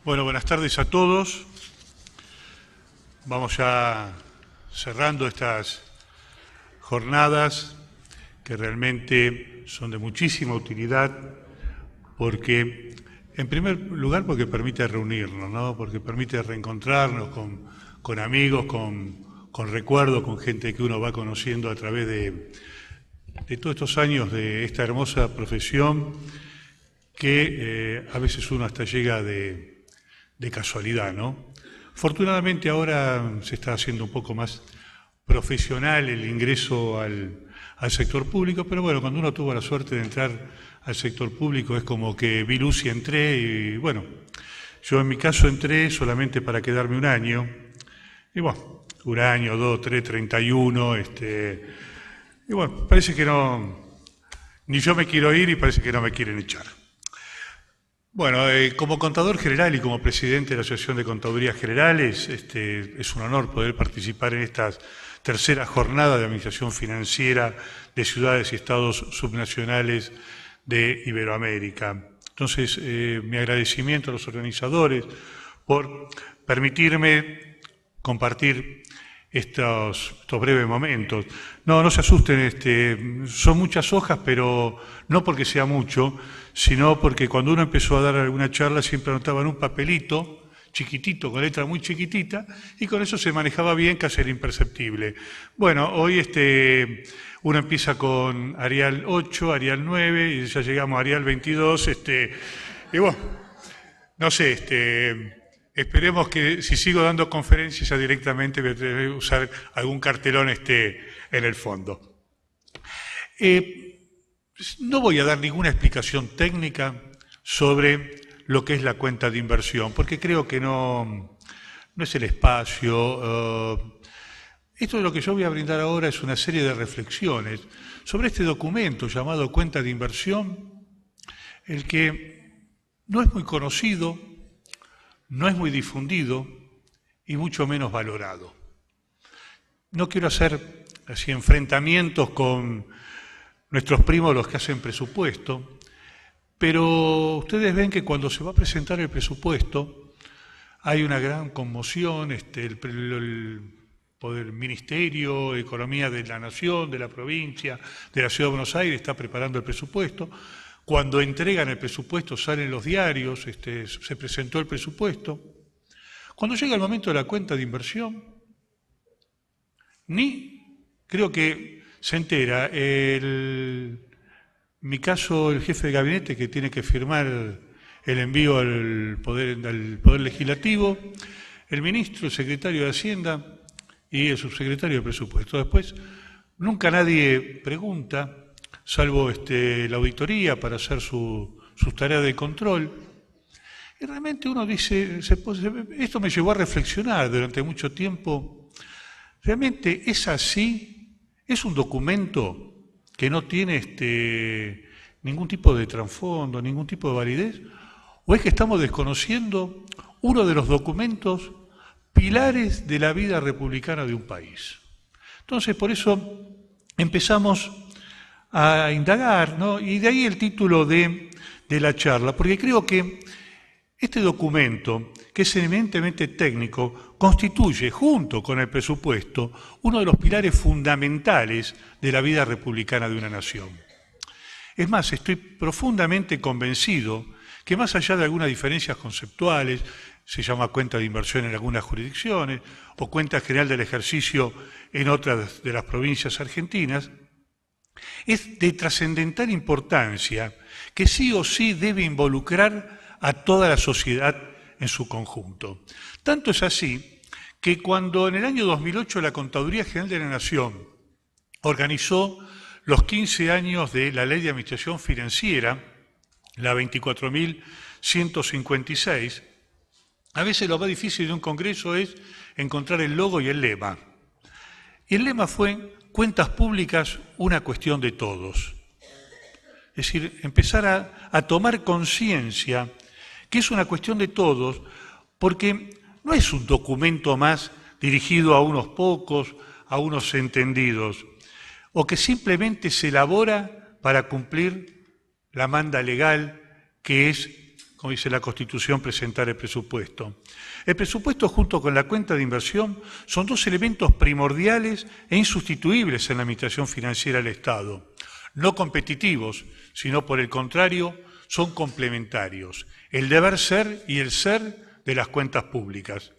Bueno, buenas tardes a todos. Vamos ya cerrando estas jornadas que realmente son de muchísima utilidad porque, en primer lugar, porque permite reunirnos, ¿no? Porque permite reencontrarnos con amigos, con recuerdos, con gente que uno va conociendo a través de todos estos años de esta hermosa profesión que a veces uno hasta llega de casualidad, ¿no? Afortunadamente ahora se está haciendo un poco más profesional el ingreso al sector público, pero bueno, cuando uno tuvo la suerte de entrar al sector público es como que vi luz y entré, y bueno, yo en mi caso entré solamente para quedarme un año, y bueno, un año, 2, 3, 31, y bueno, parece que no, ni yo me quiero ir y parece que no me quieren echar. Bueno, como contador general y como presidente de la Asociación de Contadurías Generales, es un honor poder participar en estas terceras jornadas de administración financiera de ciudades y estados subnacionales de Iberoamérica. Entonces, mi agradecimiento a los organizadores por permitirme compartir estos breves momentos. No se asusten, son muchas hojas, pero no porque sea mucho, sino porque cuando uno empezó a dar alguna charla siempre anotaba en un papelito chiquitito, con letra muy chiquitita, y con eso se manejaba bien, casi era imperceptible. Bueno, hoy uno empieza con Arial 8, Arial 9, y ya llegamos a Arial 22, y bueno, no sé, esperemos que si sigo dando conferencias ya directamente voy a usar algún cartelón en el fondo. No voy a dar ninguna explicación técnica sobre lo que es la cuenta de inversión, porque creo que no es el espacio. Esto de lo que yo voy a brindar ahora es una serie de reflexiones sobre este documento llamado cuenta de inversión, el que no es muy conocido, no es muy difundido y mucho menos valorado. No quiero hacer así enfrentamientos con nuestros primos, los que hacen presupuesto, pero ustedes ven que cuando se va a presentar el presupuesto hay una gran conmoción, el Ministerio de Economía de la Nación, de la provincia, de la Ciudad de Buenos Aires está preparando el presupuesto. Cuando entregan el presupuesto salen los diarios, se presentó el presupuesto. Cuando llega el momento de la cuenta de inversión, creo que se entera, en mi caso el jefe de gabinete que tiene que firmar el envío al Poder Legislativo, el ministro, el secretario de Hacienda y el subsecretario de Presupuesto. Después nunca nadie pregunta, salvo la auditoría para hacer sus tareas de control. Y realmente uno dice, esto me llevó a reflexionar durante mucho tiempo, ¿realmente es así? ¿Es un documento que no tiene ningún tipo de trasfondo, ningún tipo de validez? ¿O es que estamos desconociendo uno de los documentos pilares de la vida republicana de un país? Entonces, por eso empezamos a indagar, ¿no? Y de ahí el título de la charla, porque creo que este documento, que es eminentemente técnico, constituye, junto con el presupuesto, uno de los pilares fundamentales de la vida republicana de una nación. Es más, estoy profundamente convencido que más allá de algunas diferencias conceptuales, se llama cuenta de inversión en algunas jurisdicciones, o cuenta general del ejercicio en otras de las provincias argentinas, es de trascendental importancia que sí o sí debe involucrar a toda la sociedad en su conjunto. Tanto es así que cuando en el año 2008 la Contaduría General de la Nación organizó los 15 años de la Ley de Administración Financiera, la 24.156, a veces lo más difícil de un congreso es encontrar el logo y el lema. Y el lema fue cuentas públicas, una cuestión de todos. Es decir, empezar a tomar conciencia que es una cuestión de todos, porque no es un documento más dirigido a unos pocos, a unos entendidos, o que simplemente se elabora para cumplir la manda legal que es como dice la Constitución, presentar el presupuesto. El presupuesto junto con la cuenta de inversión son dos elementos primordiales e insustituibles en la administración financiera del Estado. No competitivos, sino por el contrario, son complementarios. El deber ser y el ser de las cuentas públicas.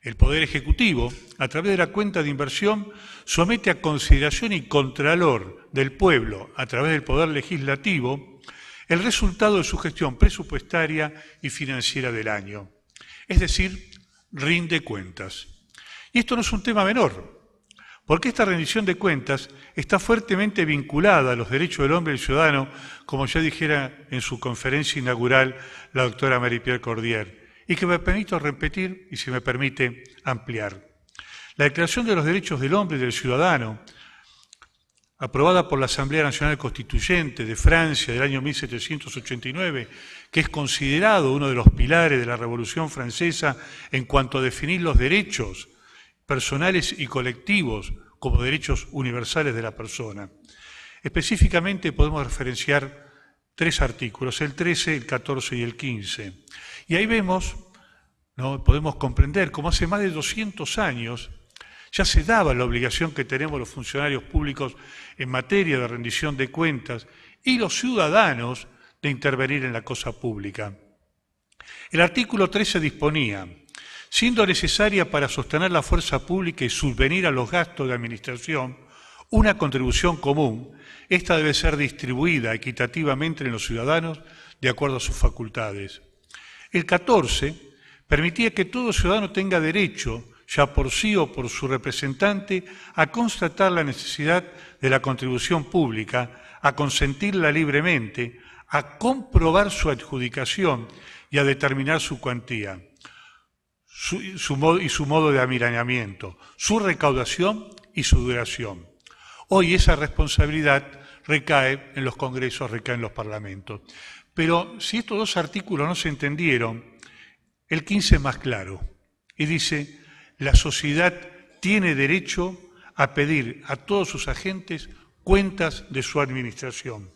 El Poder Ejecutivo, a través de la cuenta de inversión, somete a consideración y contralor del pueblo, a través del Poder Legislativo, el resultado de su gestión presupuestaria y financiera del año. Es decir, rinde cuentas. Y esto no es un tema menor, porque esta rendición de cuentas está fuertemente vinculada a los derechos del hombre y del ciudadano, como ya dijera en su conferencia inaugural la doctora Marie-Pierre Cordier, y que me permito repetir y, si me permite, ampliar. La Declaración de los Derechos del Hombre y del Ciudadano, aprobada por la Asamblea Nacional Constituyente de Francia del año 1789, que es considerado uno de los pilares de la Revolución Francesa en cuanto a definir los derechos personales y colectivos como derechos universales de la persona. Específicamente podemos referenciar 3 artículos, el 13, el 14 y el 15. Y ahí vemos, ¿no?, podemos comprender cómo hace más de 200 años ya se daba la obligación que tenemos los funcionarios públicos en materia de rendición de cuentas y los ciudadanos de intervenir en la cosa pública. El artículo 13 disponía: siendo necesaria para sostener la fuerza pública y subvenir a los gastos de administración una contribución común, esta debe ser distribuida equitativamente en los ciudadanos de acuerdo a sus facultades. El 14 permitía que todo ciudadano tenga derecho, ya por sí o por su representante, a constatar la necesidad de la contribución pública, a consentirla libremente, a comprobar su adjudicación y a determinar su cuantía, su modo de amirañamiento, su recaudación y su duración. Hoy esa responsabilidad recae en los congresos, recae en los parlamentos. Pero si estos 2 artículos no se entendieron, el 15 es más claro y dice: la sociedad tiene derecho a pedir a todos sus agentes cuentas de su administración.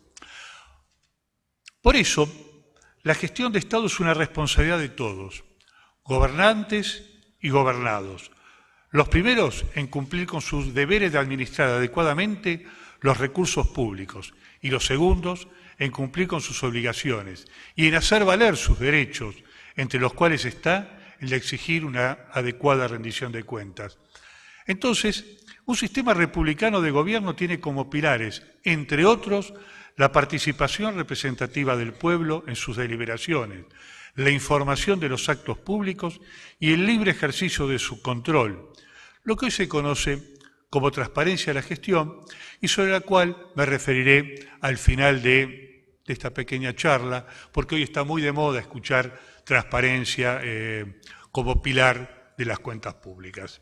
Por eso, la gestión de Estado es una responsabilidad de todos, gobernantes y gobernados. Los primeros en cumplir con sus deberes de administrar adecuadamente los recursos públicos y los segundos en cumplir con sus obligaciones y en hacer valer sus derechos, entre los cuales está el de exigir una adecuada rendición de cuentas. Entonces, un sistema republicano de gobierno tiene como pilares, entre otros, la participación representativa del pueblo en sus deliberaciones, la información de los actos públicos y el libre ejercicio de su control, lo que hoy se conoce como transparencia de la gestión y sobre la cual me referiré al final de esta pequeña charla, porque hoy está muy de moda escuchar transparencia como pilar de las cuentas públicas.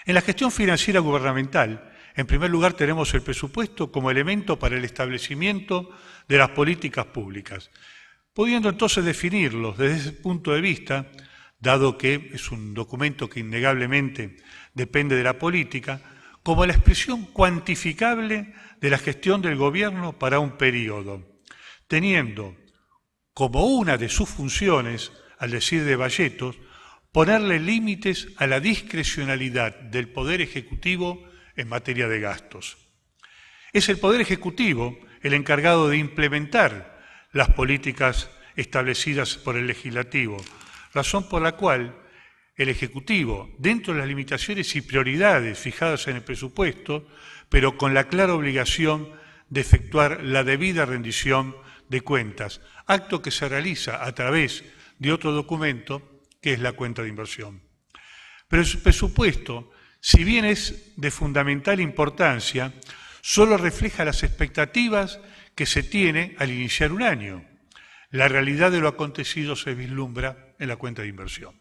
En la gestión financiera gubernamental, en primer lugar tenemos el presupuesto como elemento para el establecimiento de las políticas públicas, pudiendo entonces definirlos desde ese punto de vista, dado que es un documento que innegablemente depende de la política, como la expresión cuantificable de la gestión del gobierno para un periodo, teniendo como una de sus funciones, al decir de Valletos, ponerle límites a la discrecionalidad del Poder Ejecutivo en materia de gastos. Es el Poder Ejecutivo el encargado de implementar las políticas establecidas por el Legislativo, razón por la cual el Ejecutivo, dentro de las limitaciones y prioridades fijadas en el presupuesto, pero con la clara obligación de efectuar la debida rendición de cuentas, acto que se realiza a través de otro documento que es la cuenta de inversión. Pero el presupuesto, si bien es de fundamental importancia, solo refleja las expectativas que se tiene al iniciar un año. La realidad de lo acontecido se vislumbra en la cuenta de inversión.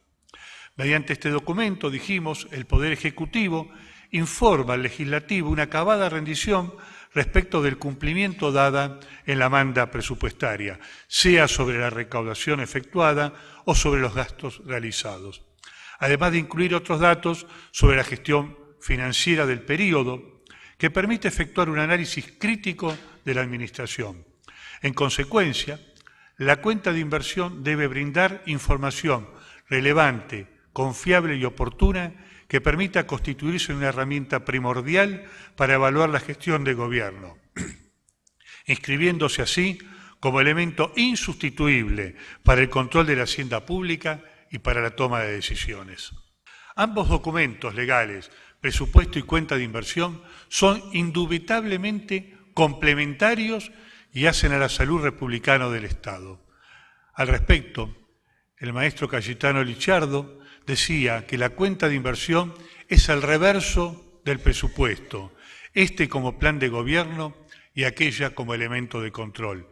Mediante este documento, dijimos, el Poder Ejecutivo informa al Legislativo una acabada rendición respecto del cumplimiento dada en la manda presupuestaria, sea sobre la recaudación efectuada o sobre los gastos realizados, además de incluir otros datos sobre la gestión financiera del periodo, que permite efectuar un análisis crítico de la Administración. En consecuencia, La cuenta de inversión debe brindar información relevante, confiable y oportuna que permita constituirse en una herramienta primordial para evaluar la gestión de gobierno, inscribiéndose así como elemento insustituible para el control de la hacienda pública y para la toma de decisiones. Ambos documentos legales, presupuesto y cuenta de inversión, son indubitablemente complementarios y hacen a la salud republicana del Estado. Al respecto, el maestro Cayetano Licciardo decía que la cuenta de inversión es el reverso del presupuesto, este como plan de gobierno y aquella como elemento de control.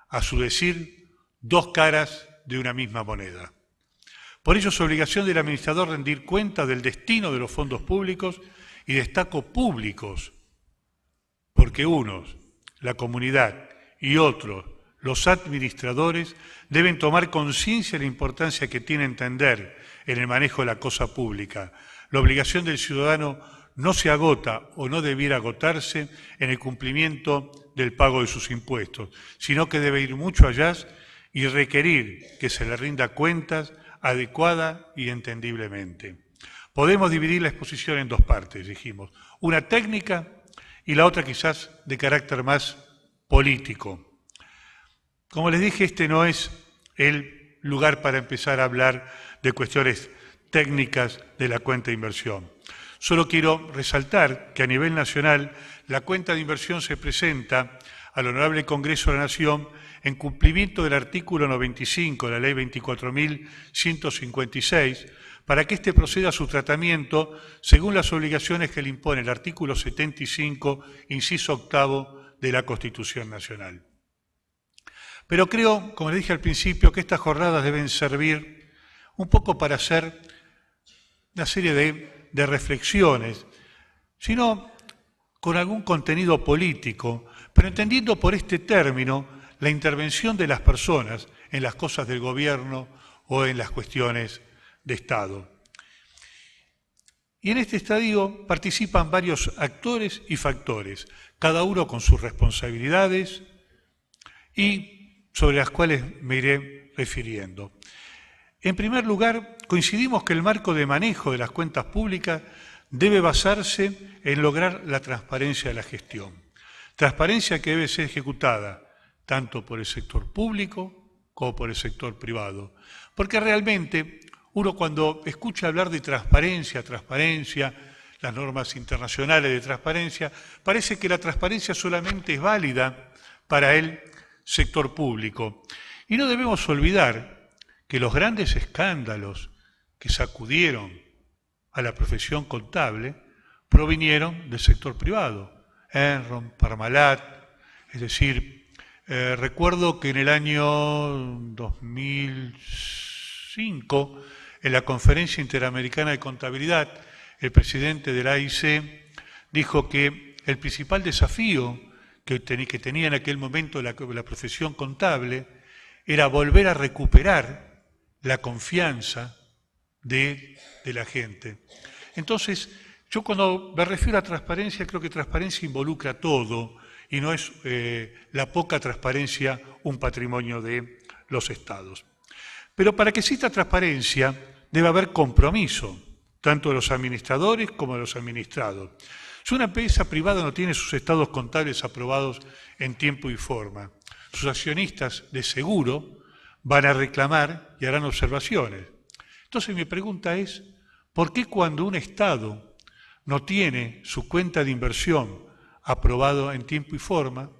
A su decir, dos caras de una misma moneda. Por ello es obligación del administrador rendir cuenta del destino de los fondos públicos, y destaco públicos, porque unos, la comunidad, y otros, los administradores, deben tomar conciencia de la importancia que tiene entender en el manejo de la cosa pública. La obligación del ciudadano no se agota o no debiera agotarse en el cumplimiento del pago de sus impuestos, sino que debe ir mucho allá y requerir que se le rinda cuentas adecuada y entendiblemente. Podemos dividir la exposición en dos partes, dijimos, una técnica y la otra quizás de carácter más político. Como les dije, este no es el lugar para empezar a hablar de cuestiones técnicas de la cuenta de inversión. Solo quiero resaltar que a nivel nacional la cuenta de inversión se presenta al Honorable Congreso de la Nación en cumplimiento del artículo 95 de la Ley 24.156, para que éste proceda a su tratamiento según las obligaciones que le impone el artículo 75, inciso octavo de la Constitución Nacional. Pero creo, como les dije al principio, que estas jornadas deben servir un poco para hacer una serie de reflexiones, sino con algún contenido político, pero entendiendo por este término la intervención de las personas en las cosas del gobierno o en las cuestiones de Estado. Y en este estadio participan varios actores y factores, cada uno con sus responsabilidades y sobre las cuales me iré refiriendo. En primer lugar, coincidimos que el marco de manejo de las cuentas públicas debe basarse en lograr la transparencia de la gestión. Transparencia que debe ser ejecutada tanto por el sector público como por el sector privado. Porque realmente uno cuando escucha hablar de transparencia, las normas internacionales de transparencia, parece que la transparencia solamente es válida para el sector público. Y no debemos olvidar que los grandes escándalos que sacudieron a la profesión contable provinieron del sector privado. Enron, Parmalat, es decir, recuerdo que en el año 2005, en la Conferencia Interamericana de Contabilidad, el presidente de la AIC dijo que el principal desafío que tenía en aquel momento la profesión contable era volver a recuperar la confianza de la gente. Entonces, yo cuando me refiero a transparencia, creo que transparencia involucra todo y no es la poca transparencia un patrimonio de los estados. Pero para que exista transparencia debe haber compromiso, tanto de los administradores como de los administrados. Si una empresa privada no tiene sus estados contables aprobados en tiempo y forma, sus accionistas de seguro van a reclamar y harán observaciones. Entonces mi pregunta es, ¿por qué cuando un Estado no tiene su cuenta de inversión aprobado en tiempo y forma,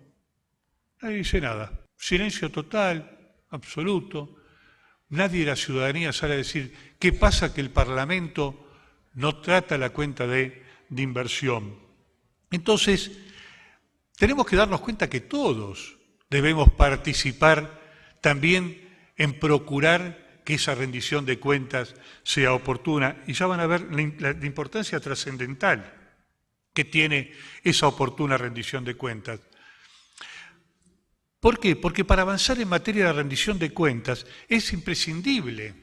nadie dice nada? Silencio total, absoluto. Nadie de la ciudadanía sale a decir qué pasa que el Parlamento no trata la cuenta de inversión. Entonces, tenemos que darnos cuenta que todos debemos participar también en procurar que esa rendición de cuentas sea oportuna. Y ya van a ver la importancia trascendental que tiene esa oportuna rendición de cuentas. ¿Por qué? Porque para avanzar en materia de rendición de cuentas es imprescindible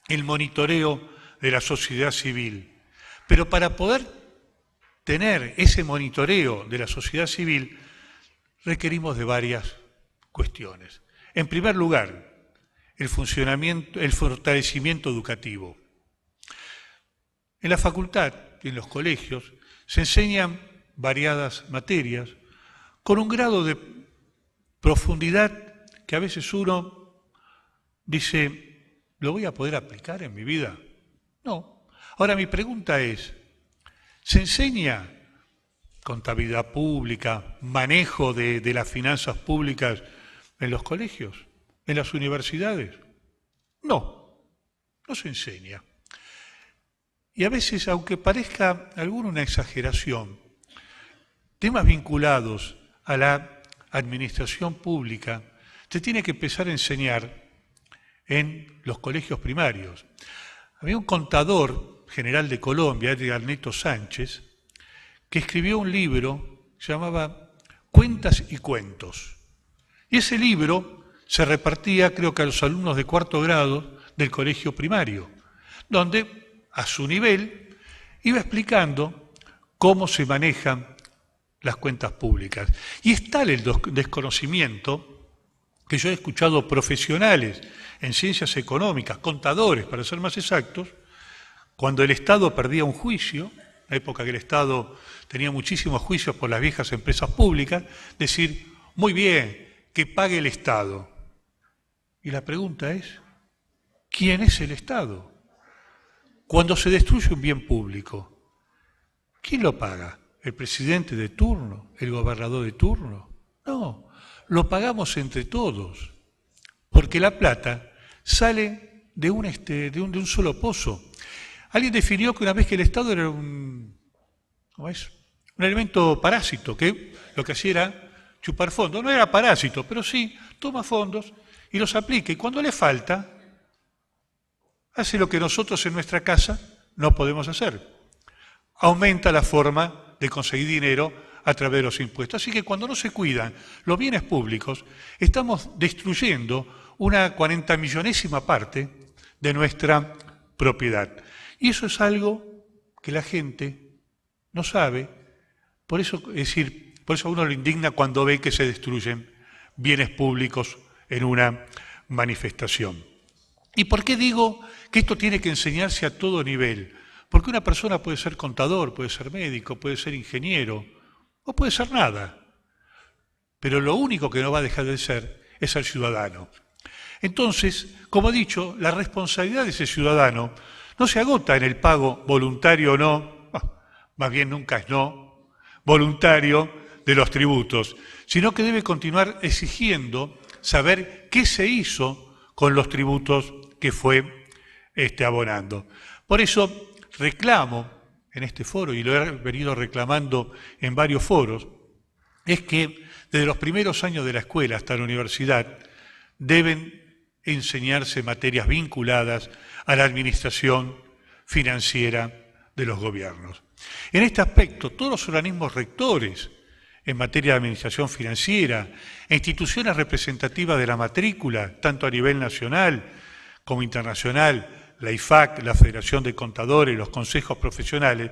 el monitoreo de la sociedad civil. Pero para poder tener ese monitoreo de la sociedad civil requerimos de varias cuestiones. En primer lugar, el fortalecimiento educativo. En la facultad y en los colegios se enseñan variadas materias con un grado de profundidad que a veces uno dice, ¿lo voy a poder aplicar en mi vida? No. Ahora mi pregunta es, ¿se enseña contabilidad pública, manejo de las finanzas públicas en los colegios, en las universidades? No, no se enseña. Y a veces, aunque parezca alguna una exageración, temas vinculados a la administración pública se tiene que empezar a enseñar en los colegios primarios. Había un contador general de Colombia, Edgar Neto Sánchez, que escribió un libro que se llamaba Cuentas y Cuentos. Y ese libro se repartía, creo que a los alumnos de cuarto grado del colegio primario, donde a su nivel iba explicando cómo se manejan las cuentas públicas. Y es tal el desconocimiento que yo he escuchado profesionales en ciencias económicas, contadores para ser más exactos, cuando el Estado perdía un juicio, en la época que el Estado tenía muchísimos juicios por las viejas empresas públicas, decir, muy bien, que pague el Estado. Y la pregunta es, ¿quién es el Estado? Cuando se destruye un bien público, ¿quién lo paga? ¿El presidente de turno? ¿El gobernador de turno? No, lo pagamos entre todos, porque la plata sale de un solo pozo. Alguien definió que una vez que el Estado era un elemento parásito, que lo que hacía era chupar fondos. No era parásito, pero sí toma fondos y los aplica. Y cuando le falta, hace lo que nosotros en nuestra casa no podemos hacer. Aumenta la forma de conseguir dinero a través de los impuestos. Así que cuando no se cuidan los bienes públicos, estamos destruyendo una 40.000.000ª parte de nuestra propiedad. Y eso es algo que la gente no sabe. Por eso, por eso a uno le indigna cuando ve que se destruyen bienes públicos en una manifestación. ¿Y por qué digo que esto tiene que enseñarse a todo nivel? Porque una persona puede ser contador, puede ser médico, puede ser ingeniero, o puede ser nada. Pero lo único que no va a dejar de ser es el ciudadano. Entonces, como he dicho, la responsabilidad de ese ciudadano no se agota en el pago voluntario o no, más bien nunca es no, voluntario de los tributos, sino que debe continuar exigiendo saber qué se hizo con los tributos que fue abonando. Por eso reclamo en este foro, y lo he venido reclamando en varios foros, es que desde los primeros años de la escuela hasta la universidad deben enseñarse materias vinculadas a la administración financiera de los gobiernos. En este aspecto, todos los organismos rectores en materia de administración financiera e instituciones representativas de la matrícula, tanto a nivel nacional como internacional, la IFAC, la Federación de Contadores, los consejos profesionales,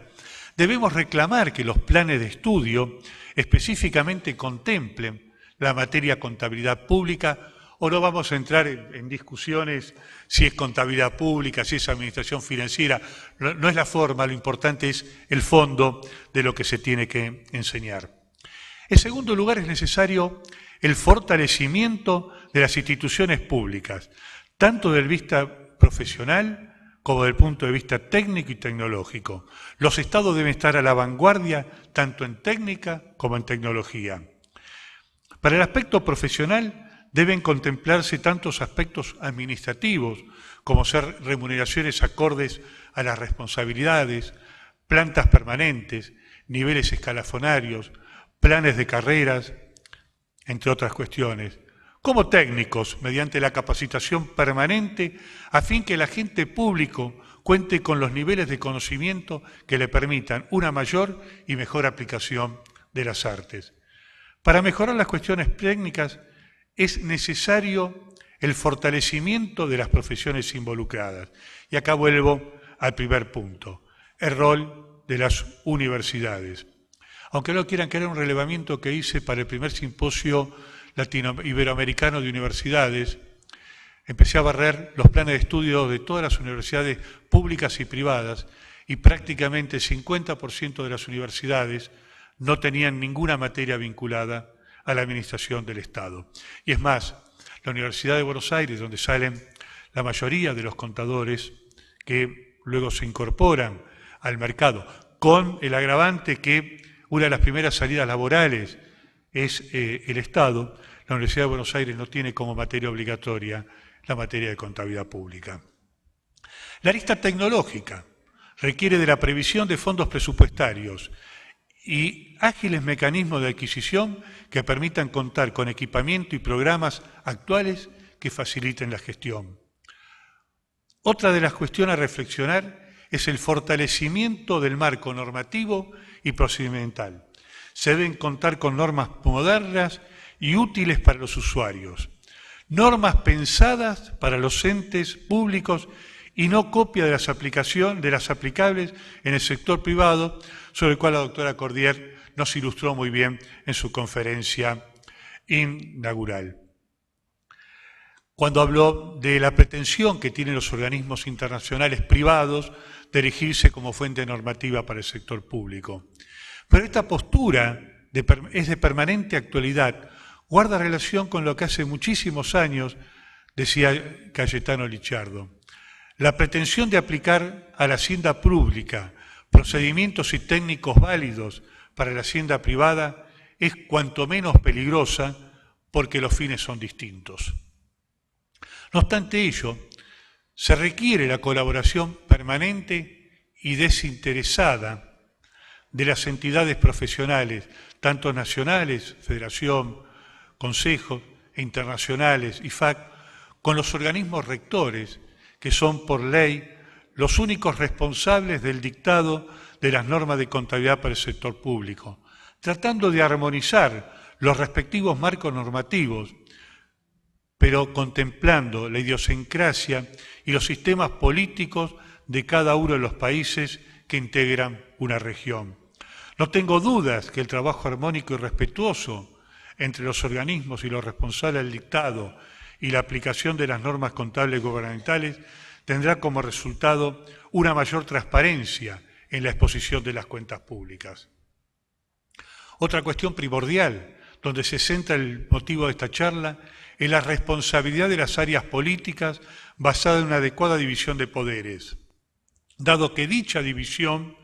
debemos reclamar que los planes de estudio específicamente contemplen la materia contabilidad pública, o no vamos a entrar en discusiones si es contabilidad pública, si es administración financiera. No es la forma, lo importante es el fondo de lo que se tiene que enseñar. En segundo lugar, es necesario el fortalecimiento de las instituciones públicas, tanto desde el vista profesional como desde el punto de vista técnico y tecnológico. Los estados deben estar a la vanguardia, tanto en técnica como en tecnología. Para el aspecto profesional, deben contemplarse tantos aspectos administrativos como ser remuneraciones acordes a las responsabilidades, plantas permanentes, niveles escalafonarios, planes de carreras, entre otras cuestiones, como técnicos, mediante la capacitación permanente, a fin que el agente público cuente con los niveles de conocimiento que le permitan una mayor y mejor aplicación de las artes. Para mejorar las cuestiones técnicas, es necesario el fortalecimiento de las profesiones involucradas. Y acá vuelvo al primer punto, el rol de las universidades. Aunque no quieran creer, un relevamiento que hice para el primer simposio iberoamericano de universidades, empecé a barrer los planes de estudio de todas las universidades públicas y privadas y prácticamente el 50% de las universidades no tenían ninguna materia vinculada a la administración del Estado. Y es más, la Universidad de Buenos Aires, donde salen la mayoría de los contadores que luego se incorporan al mercado, con el agravante que una de las primeras salidas laborales es el Estado, la Universidad de Buenos Aires no tiene como materia obligatoria la materia de contabilidad pública. La arista tecnológica requiere de la previsión de fondos presupuestarios y ágiles mecanismos de adquisición que permitan contar con equipamiento y programas actuales que faciliten la gestión. Otra de las cuestiones a reflexionar es el fortalecimiento del marco normativo y procedimental. Se deben contar con normas modernas y útiles para los usuarios, normas pensadas para los entes públicos y no copia de las aplicables en el sector privado, sobre el cual la doctora Cordier nos ilustró muy bien en su conferencia inaugural. Cuando habló de la pretensión que tienen los organismos internacionales privados de erigirse como fuente normativa para el sector público. Pero esta postura es de permanente actualidad, guarda relación con lo que hace muchísimos años decía Cayetano Licciardo. La pretensión de aplicar a la hacienda pública procedimientos y técnicos válidos para la hacienda privada es cuanto menos peligrosa porque los fines son distintos. No obstante ello, se requiere la colaboración permanente y desinteresada de las entidades profesionales, tanto nacionales, federación, consejos e internacionales, IFAC, con los organismos rectores, que son por ley los únicos responsables del dictado de las normas de contabilidad para el sector público, tratando de armonizar los respectivos marcos normativos, pero contemplando la idiosincrasia y los sistemas políticos de cada uno de los países que integran una región. No tengo dudas que el trabajo armónico y respetuoso entre los organismos y los responsables del dictado y la aplicación de las normas contables gubernamentales tendrá como resultado una mayor transparencia en la exposición de las cuentas públicas. Otra cuestión primordial, donde se centra el motivo de esta charla, es la responsabilidad de las áreas políticas basada en una adecuada división de poderes, dado que dicha división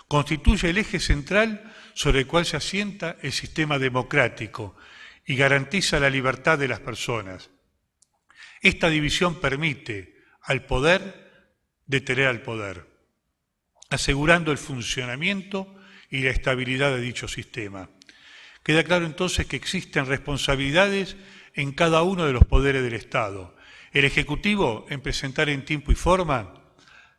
constituye el eje central sobre el cual se asienta el sistema democrático y garantiza la libertad de las personas. Esta división permite al poder detener al poder, asegurando el funcionamiento y la estabilidad de dicho sistema. Queda claro entonces que existen responsabilidades en cada uno de los poderes del Estado. El Ejecutivo en presentar en tiempo y forma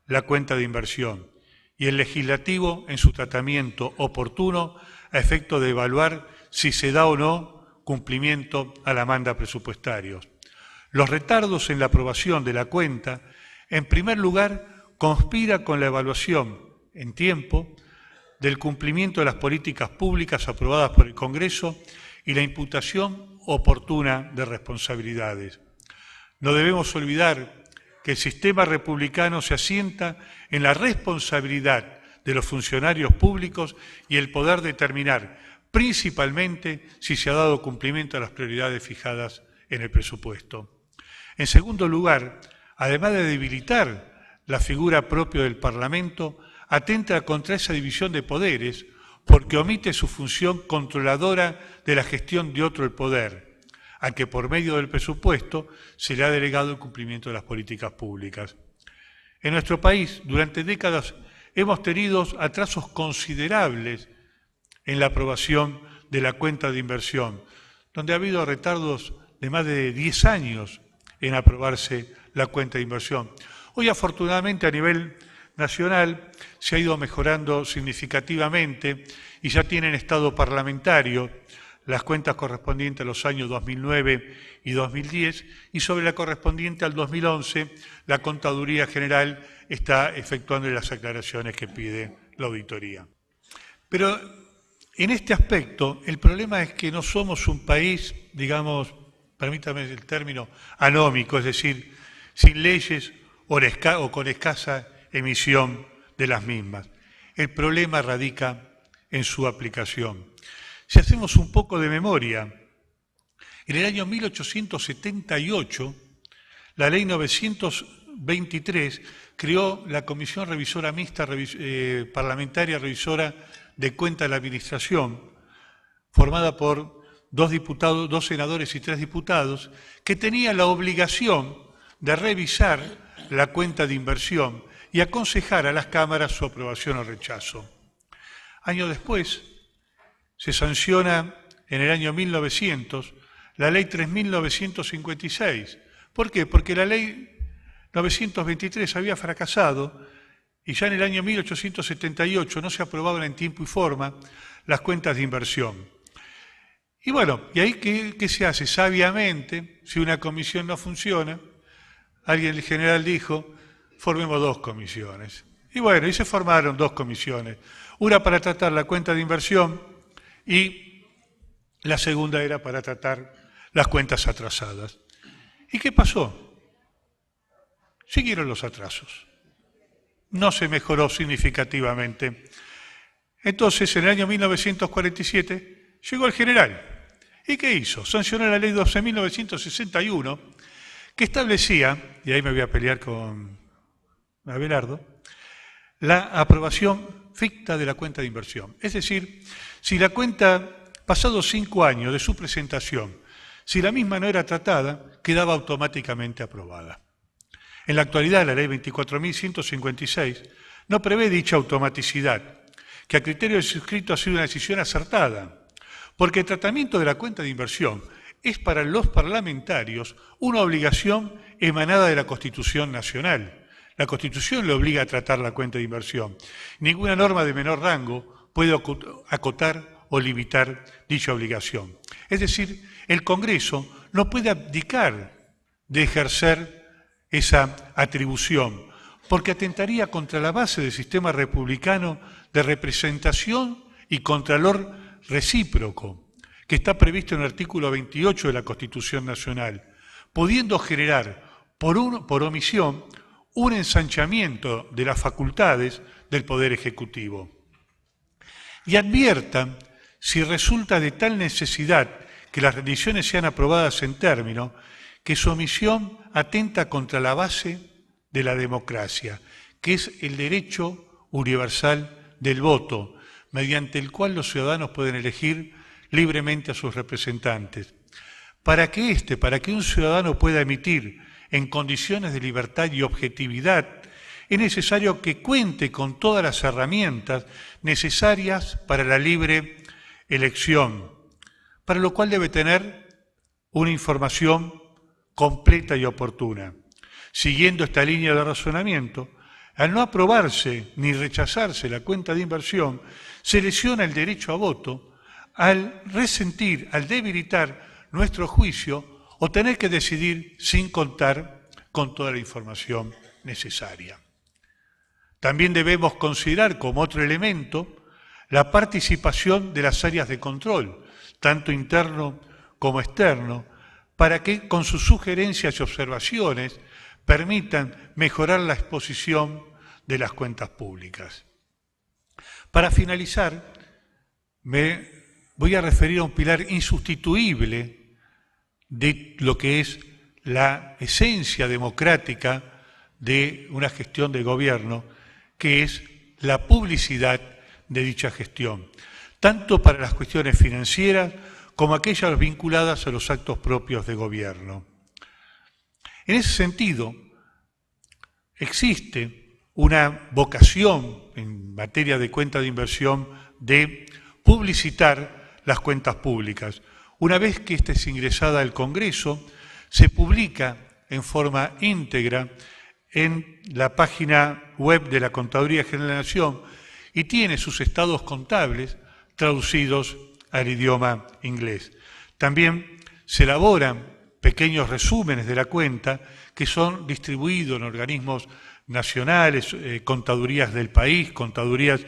la cuenta de inversión y el Legislativo en su tratamiento oportuno a efecto de evaluar si se da o no cumplimiento a la manda presupuestarios. Los retardos en la aprobación de la cuenta, en primer lugar, conspira con la evaluación en tiempo del cumplimiento de las políticas públicas aprobadas por el Congreso y la imputación oportuna de responsabilidades. No debemos olvidar que el sistema republicano se asienta en la responsabilidad de los funcionarios públicos y el poder determinar principalmente si se ha dado cumplimiento a las prioridades fijadas en el presupuesto. En segundo lugar, además de debilitar la figura propia del Parlamento, atenta contra esa división de poderes porque omite su función controladora de la gestión de otro el poder, a que por medio del presupuesto se le ha delegado el cumplimiento de las políticas públicas. En nuestro país, durante décadas, hemos tenido atrasos considerables en la aprobación de la cuenta de inversión, donde ha habido retardos de más de 10 años en aprobarse la cuenta de inversión. Hoy, afortunadamente, a nivel nacional se ha ido mejorando significativamente y ya tienen estado parlamentario las cuentas correspondientes a los años 2009 y 2010 y sobre la correspondiente al 2011 la Contaduría General está efectuando las aclaraciones que pide la auditoría. Pero En este aspecto, el problema es que no somos un país, digamos, permítame el término, anómico, es decir, sin leyes o con escasa emisión de las mismas. El problema radica en su aplicación. Si hacemos un poco de memoria, en el año 1878, la Ley 923 creó la Comisión Revisora Mixta Parlamentaria Revisora de Cuentas de la Administración, formada por 2 diputados, 2 senadores y 3 diputados, que tenía la obligación de revisar la cuenta de inversión y aconsejar a las cámaras su aprobación o rechazo. Años después, se sanciona en el año 1900 la Ley 3.956. ¿Por qué? Porque la Ley 923 había fracasado y ya en el año 1878 no se aprobaban en tiempo y forma las cuentas de inversión. Y bueno, ¿y ahí qué se hace? Sabiamente, si una comisión no funciona, alguien en general dijo, formemos 2 comisiones. Y bueno, y se formaron 2 comisiones. Una para tratar la cuenta de inversión y la segunda era para tratar las cuentas atrasadas. ¿Y qué pasó? Siguieron los atrasos. No se mejoró significativamente. Entonces, en el año 1947, llegó el general. ¿Y qué hizo? Sancionó la ley 12.961, que establecía, y ahí me voy a pelear con Abelardo, la aprobación ficta de la cuenta de inversión. Es decir, si la cuenta, pasados 5 años de su presentación, si la misma no era tratada, quedaba automáticamente aprobada. En la actualidad, la ley 24.156 no prevé dicha automaticidad, que a criterio del suscrito ha sido una decisión acertada, porque el tratamiento de la cuenta de inversión es para los parlamentarios una obligación emanada de la Constitución Nacional. La Constitución le obliga a tratar la cuenta de inversión. Ninguna norma de menor rango puede acotar o limitar dicha obligación. Es decir, el Congreso no puede abdicar de ejercer esa atribución, porque atentaría contra la base del sistema republicano de representación y contralor recíproco, que está previsto en el artículo 28 de la Constitución Nacional, pudiendo generar por omisión un ensanchamiento de las facultades del Poder Ejecutivo. Y advierta, si resulta de tal necesidad que las rendiciones sean aprobadas en término, que su omisión atenta contra la base de la democracia, que es el derecho universal del voto, mediante el cual los ciudadanos pueden elegir libremente a sus representantes. Para que un ciudadano pueda emitir en condiciones de libertad y objetividad, es necesario que cuente con todas las herramientas necesarias para la libre elección, para lo cual debe tener una información completa y oportuna. Siguiendo esta línea de razonamiento, al no aprobarse ni rechazarse la cuenta de inversión, se lesiona el derecho a voto al resentir, al debilitar nuestro juicio o tener que decidir sin contar con toda la información necesaria. También debemos considerar como otro elemento la participación de las áreas de control, tanto interno como externo, para que con sus sugerencias y observaciones permitan mejorar la exposición de las cuentas públicas. Para finalizar, me voy a referir a un pilar insustituible de lo que es la esencia democrática de una gestión de gobierno, que es la publicidad de dicha gestión, tanto para las cuestiones financieras como aquellas vinculadas a los actos propios de gobierno. En ese sentido, existe una vocación en materia de cuenta de inversión de publicitar las cuentas públicas. Una vez que ésta es ingresada al Congreso, se publica en forma íntegra en la página web de la Contaduría General de la Nación y tiene sus estados contables traducidos al idioma inglés. También se elaboran pequeños resúmenes de la cuenta que son distribuidos en organismos nacionales, contadurías del país, contadurías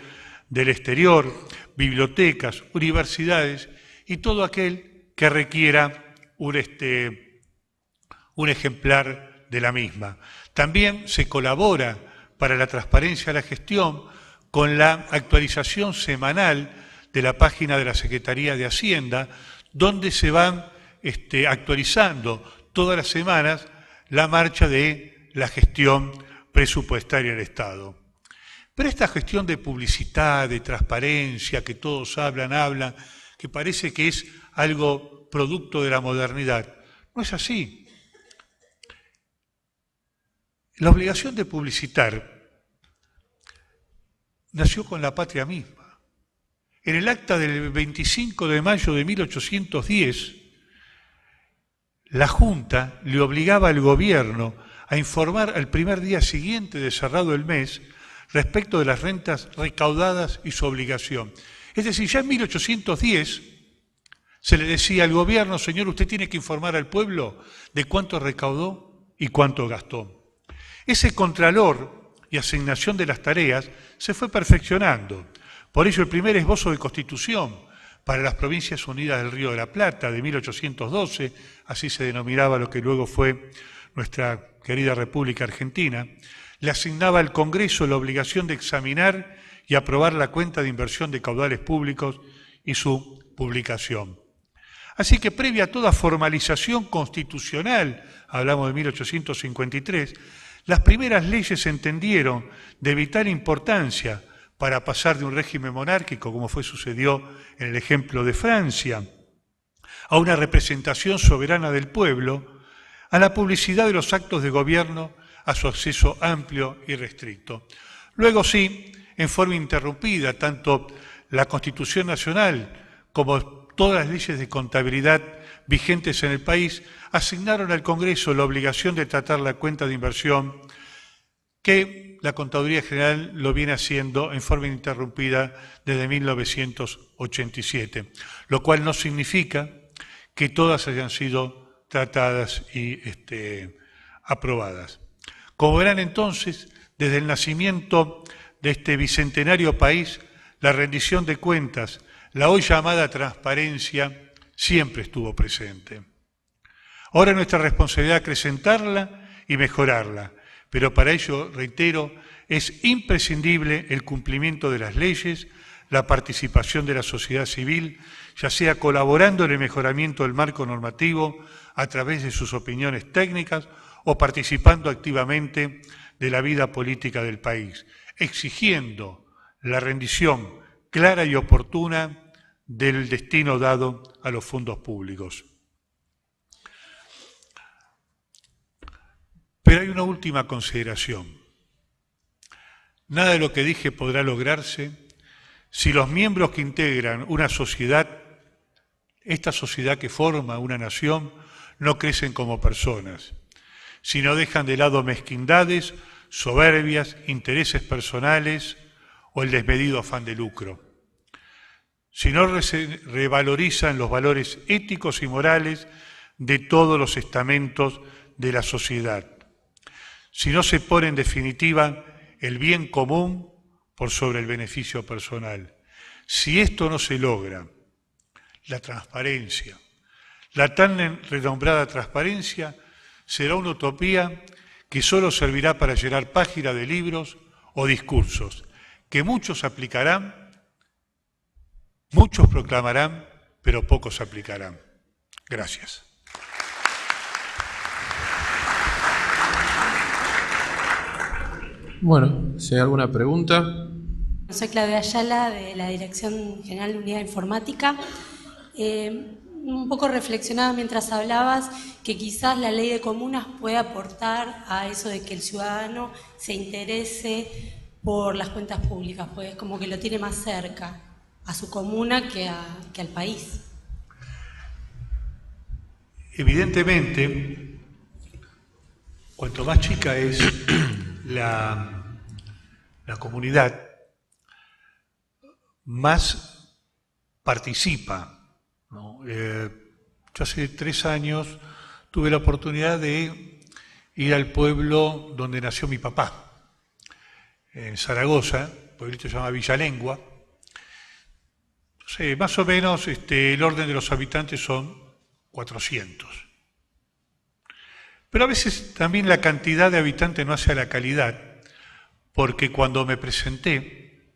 del exterior, bibliotecas, universidades y todo aquel que requiera un ejemplar de la misma. También se colabora para la transparencia de la gestión con la actualización semanal de la página de la Secretaría de Hacienda, donde se van actualizando todas las semanas la marcha de la gestión presupuestaria del Estado. Pero esta gestión de publicidad, de transparencia, que todos hablan, que parece que es algo producto de la modernidad, no es así. La obligación de publicitar nació con la patria misma. En el acta del 25 de mayo de 1810, la Junta le obligaba al gobierno a informar al primer día siguiente de cerrado el mes respecto de las rentas recaudadas y su obligación. Es decir, ya en 1810 se le decía al gobierno: señor, usted tiene que informar al pueblo de cuánto recaudó y cuánto gastó. Ese contralor y asignación de las tareas se fue perfeccionando. Por ello, el primer esbozo de constitución para las Provincias Unidas del Río de la Plata de 1812, así se denominaba lo que luego fue nuestra querida República Argentina, le asignaba al Congreso la obligación de examinar y aprobar la cuenta de inversión de caudales públicos y su publicación. Así que previa a toda formalización constitucional, hablamos de 1853, las primeras leyes se entendieron de vital importancia para pasar de un régimen monárquico, como sucedió en el ejemplo de Francia, a una representación soberana del pueblo, a la publicidad de los actos de gobierno, a su acceso amplio y restricto. Luego sí, en forma interrumpida, tanto la Constitución Nacional como todas las leyes de contabilidad vigentes en el país asignaron al Congreso la obligación de tratar la cuenta de inversión, que la Contaduría General lo viene haciendo en forma ininterrumpida desde 1987, lo cual no significa que todas hayan sido tratadas y aprobadas. Como verán entonces, desde el nacimiento de este bicentenario país, la rendición de cuentas, la hoy llamada transparencia, siempre estuvo presente. Ahora nuestra responsabilidad es acrecentarla y mejorarla, pero para ello, reitero, es imprescindible el cumplimiento de las leyes, la participación de la sociedad civil, ya sea colaborando en el mejoramiento del marco normativo a través de sus opiniones técnicas o participando activamente de la vida política del país, exigiendo la rendición clara y oportuna del destino dado a los fondos públicos. Pero hay una última consideración. Nada de lo que dije podrá lograrse si los miembros que integran una sociedad, esta sociedad que forma una nación, no crecen como personas, si no dejan de lado mezquindades, soberbias, intereses personales o el desmedido afán de lucro. Si no revalorizan los valores éticos y morales de todos los estamentos de la sociedad. Si no se pone en definitiva el bien común por sobre el beneficio personal. Si esto no se logra, la transparencia, la tan renombrada transparencia, será una utopía que solo servirá para llenar páginas de libros o discursos, que muchos aplicarán, muchos proclamarán, pero pocos aplicarán. Gracias. Bueno, si hay alguna pregunta. Soy Claudia Ayala, de la Dirección General de Unidad Informática. Un poco reflexionaba mientras hablabas que quizás la ley de comunas puede aportar a eso de que el ciudadano se interese por las cuentas públicas, pues como que lo tiene más cerca a su comuna que al país. Evidentemente, cuanto más chica es la comunidad, más participa, ¿no? Yo hace 3 años tuve la oportunidad de ir al pueblo donde nació mi papá, en Zaragoza, el pueblito se llama Villalengua, sé, más o menos el orden de los habitantes son 400. Pero a veces también la cantidad de habitantes no hace a la calidad, porque cuando me presenté,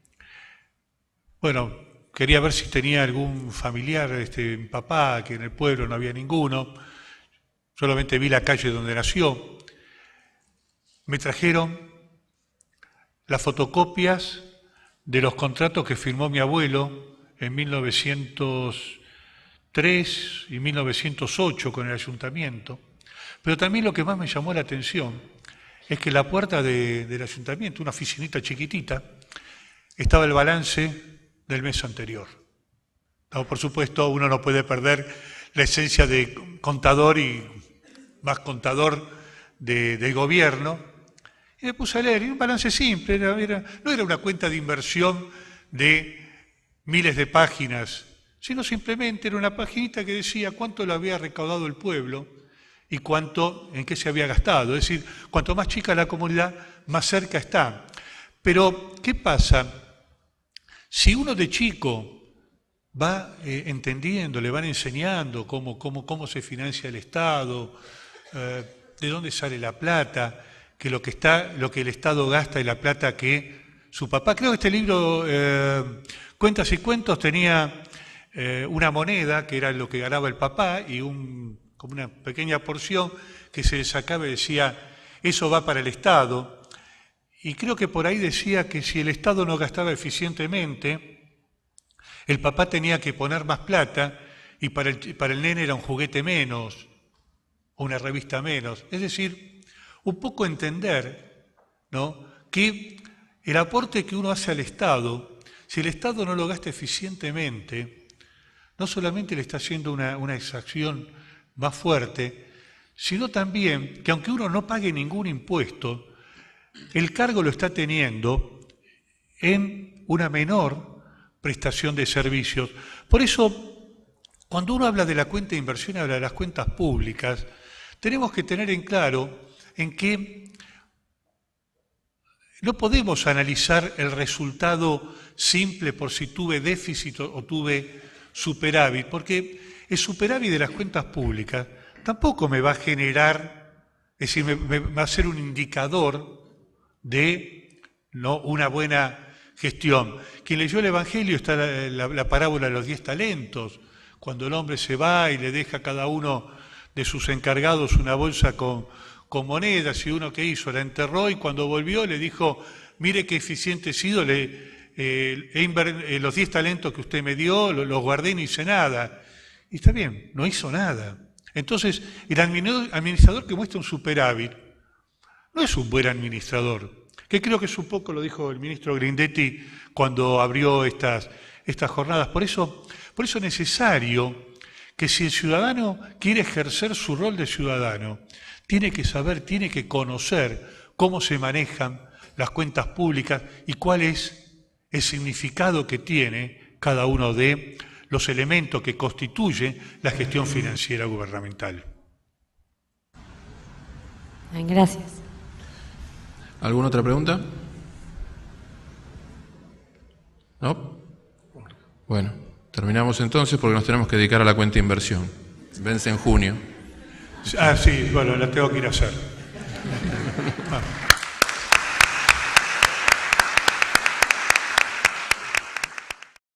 bueno, quería ver si tenía algún familiar, mi papá, que en el pueblo no había ninguno, solamente vi la calle donde nació. Me trajeron las fotocopias de los contratos que firmó mi abuelo en 1903 y 1908 con el ayuntamiento. Pero también lo que más me llamó la atención es que en la puerta del ayuntamiento, una oficinita chiquitita, estaba el balance del mes anterior. No, por supuesto, uno no puede perder la esencia de contador y más contador del gobierno. Y me puse a leer, y un balance simple, no era una cuenta de inversión de miles de páginas, sino simplemente era una paginita que decía cuánto le había recaudado el pueblo y en qué se había gastado. Es decir, cuanto más chica la comunidad, más cerca está. Pero, ¿qué pasa? Si uno de chico va entendiendo, le van enseñando cómo se financia el Estado, de dónde sale la plata, que lo que el Estado gasta y la plata que su papá... Creo que este libro, Cuentas y Cuentos, tenía una moneda, que era lo que ganaba el papá, y como una pequeña porción que se sacaba y decía, eso va para el Estado. Y creo que por ahí decía que si el Estado no gastaba eficientemente, el papá tenía que poner más plata y para el nene era un juguete menos, o una revista menos. Es decir, un poco entender, ¿no?, que el aporte que uno hace al Estado, si el Estado no lo gasta eficientemente, no solamente le está haciendo una exacción más fuerte, sino también que aunque uno no pague ningún impuesto, el cargo lo está teniendo en una menor prestación de servicios. Por eso, cuando uno habla de la cuenta de inversión, habla de las cuentas públicas, tenemos que tener en claro en que no podemos analizar el resultado simple por si tuve déficit o tuve superávit, porque el superávit de las cuentas públicas tampoco me va a generar, es decir, me va a ser un indicador de una buena gestión. Quien leyó el Evangelio está la parábola de los 10 talentos, cuando el hombre se va y le deja a cada uno de sus encargados una bolsa con monedas, y uno que hizo, la enterró, y cuando volvió le dijo, mire qué eficiente he sido, los 10 talentos que usted me dio, los guardé y no hice nada. Y está bien, no hizo nada. Entonces, el administrador que muestra un superávit no es un buen administrador, que creo que es un poco, lo dijo el ministro Grindetti cuando abrió estas jornadas. Por eso es necesario que si el ciudadano quiere ejercer su rol de ciudadano, tiene que saber, tiene que conocer cómo se manejan las cuentas públicas y cuál es el significado que tiene cada uno de los elementos que constituye la gestión financiera gubernamental. Gracias. ¿Alguna otra pregunta? ¿No? Bueno, terminamos entonces porque nos tenemos que dedicar a la cuenta de inversión. Vence en junio. Sí, bueno, la tengo que ir a hacer.